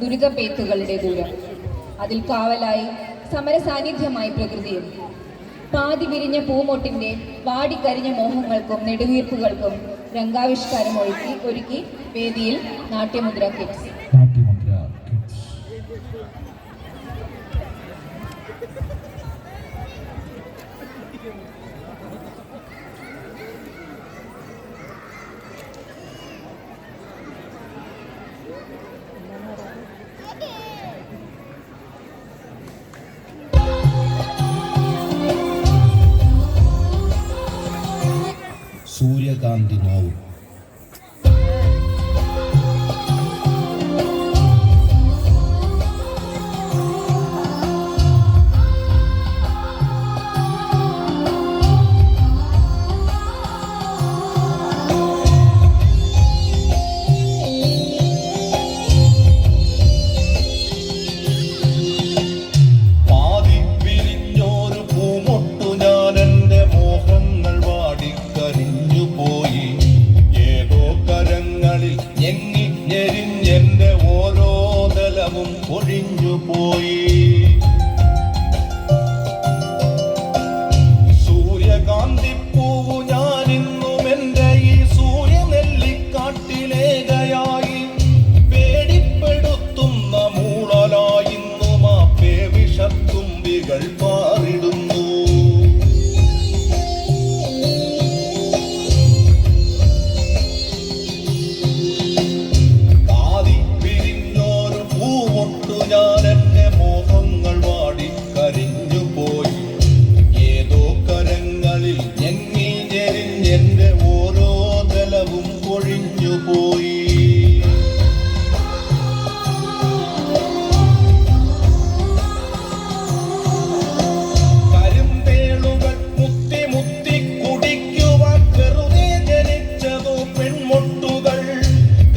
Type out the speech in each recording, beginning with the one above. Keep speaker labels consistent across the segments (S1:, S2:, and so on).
S1: ദുരിതപേത്തുകളുടെ ദൂരം. അതിൽ കാവലായി സമര സാന്നിധ്യമായി പ്രകൃതിയും. പാതി വിരിഞ്ഞ പൂമൊട്ടിന്റെ വാടിക്കരിഞ്ഞ മോഹങ്ങൾക്കും നെടുവീർപ്പുകൾക്കും രംഗാവിഷ്കാരം ഒരുക്കി വേദിയിൽ നാട്യമുദ്ര കിഡ്സ്.
S2: സൂര്യകാന്തി നോവ്. എന്റെ ഓരോ തലവും ഒഴിഞ്ഞു പോയി. സൂര്യകാന്തിപ്പൂവു ഞാനിന്നും എന്റെ ഈ സൂര്യനെല്ലിക്കാട്ടിലേകയായി പേടിപ്പെടുത്തുന്ന മൂളലായിന്നും ആ പേവിഷത്തുമ്പികൾ പാറിടുന്നു. ഞാൻ എന്റെ മോഹങ്ങൾ വാടി കരിഞ്ഞു പോയി. ഏതോ കരങ്ങളിൽ ഞെങ്ങി ഞെരിഞ്ഞെന്റെ ഓരോ തലവും ഒഴിഞ്ഞു പോയി. കരിമ്പേളുകൾ മുത്തി മുത്തി കുടിക്കുവാൻ വെറുതെ ജനിച്ചതോ പെൺമൊട്ടുകൾ.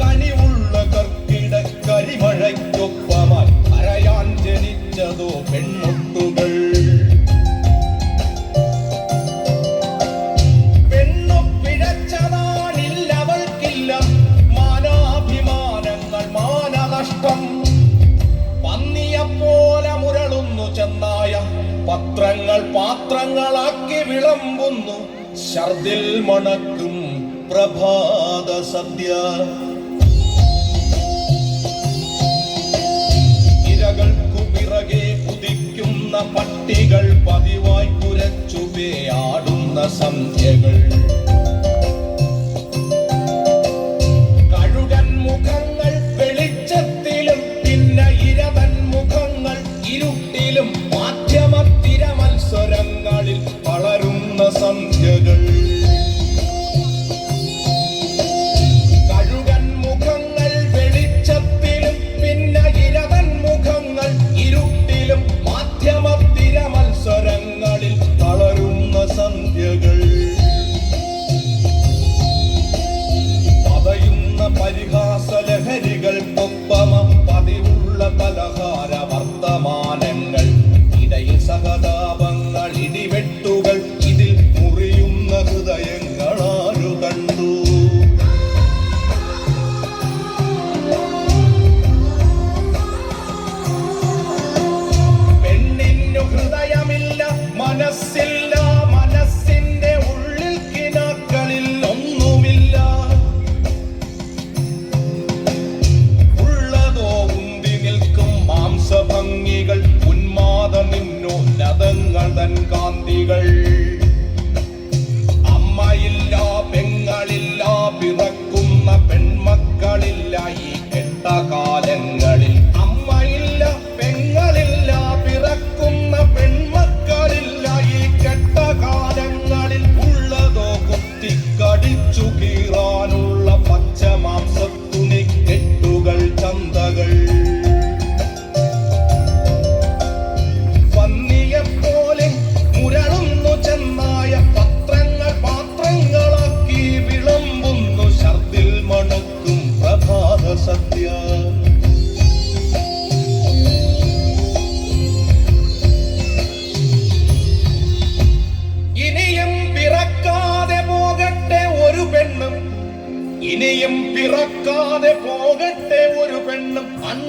S2: കനിവുള്ള കർക്കിട കരിമഴയ്ക്കൊപ്പമായി കരയാൻ ജനിച്ചതോ പെൺമൊട്ടുകൾ. പെണ്ണു പിഴച്ചതാണില്ലവൾക്കില്ല മാനാഭിമാനങ്ങൾ മാനനഷ്ടം. പന്നിയെപ്പോലെ മുരളുന്നു ചെന്നായ പത്രങ്ങൾ പാത്രങ്ങളാക്കി വിളമ്പുന്നു. ഛർദിൽ മണക്കും പ്രഭാത സദ്യ. ഇരകൾക്കു പിറകെ കുതിക്കുന്ന പട്ടികൾ പതിവായി കുരച്ചുപേയാടുന്ന സന്ധ്യകൾ. കഴുകൻ മുഖങ്ങൾ വെളിച്ചത്തിലും പിന്നെ ഇരവൻ മുഖങ്ങൾ ഇരുട്ടിലും മാധ്യമത്തിര മത്സരങ്ങളിൽ വളരുന്ന സന്ധ്യകൾ. ഇരുട്ടിലും മാധ്യമത്തിര മത്സരങ്ങളിൽ തളരുന്ന സന്ധ്യകൾ.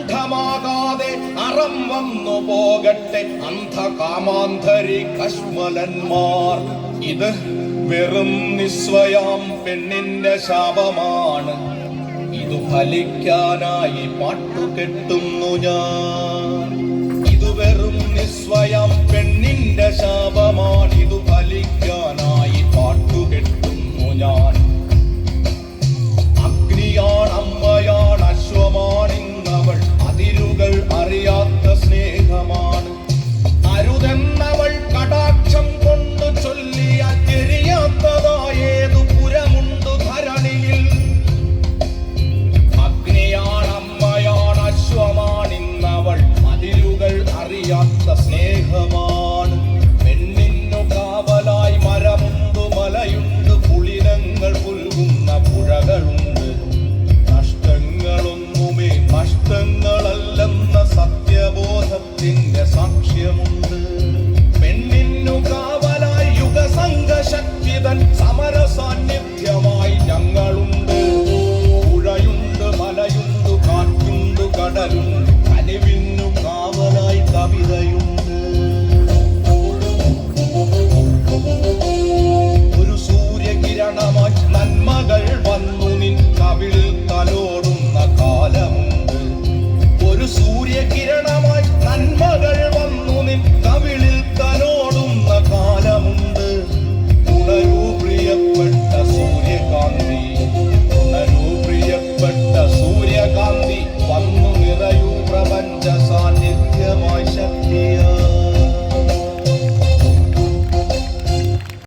S2: അന്ധമാകാതെ അറം വന്നു പോകട്ടെ അന്ധകാമാന്തരി കശ്മലന്മാർ. ഇത് വെറും നിസ്വയാം പെണ്ണിന്റെ ശാപമാണ്. ഇതു ഫലിക്കാനായി പാട്ടുകെട്ടുന്നു ഞാൻ. ഇതു വെറും നിസ്വയം പെണ്ണിന്റെ ശാപമാണ്. ഇതു ഫലിക്കാനായി പാട്ടുകെട്ടുന്നു ഞാൻ. അഗ്നിയാണമ്മയാണ് അശ്വമാണിന്നവൾ. അതിരുകൾ അറിയാത്ത സ്നേഹമാണ്. അരുതെന്നവൾ കടാക്ഷം കൊണ്ടു ചൊല്ലിയാൽ എരിയാത്തതായേതു പുരമുണ്ടു ധരണിയിൽ. അഗ്നിയാണമ്മയാണ് അശ്വമാണിന്നവൾ. അതിരുകൾ അറിയാത്ത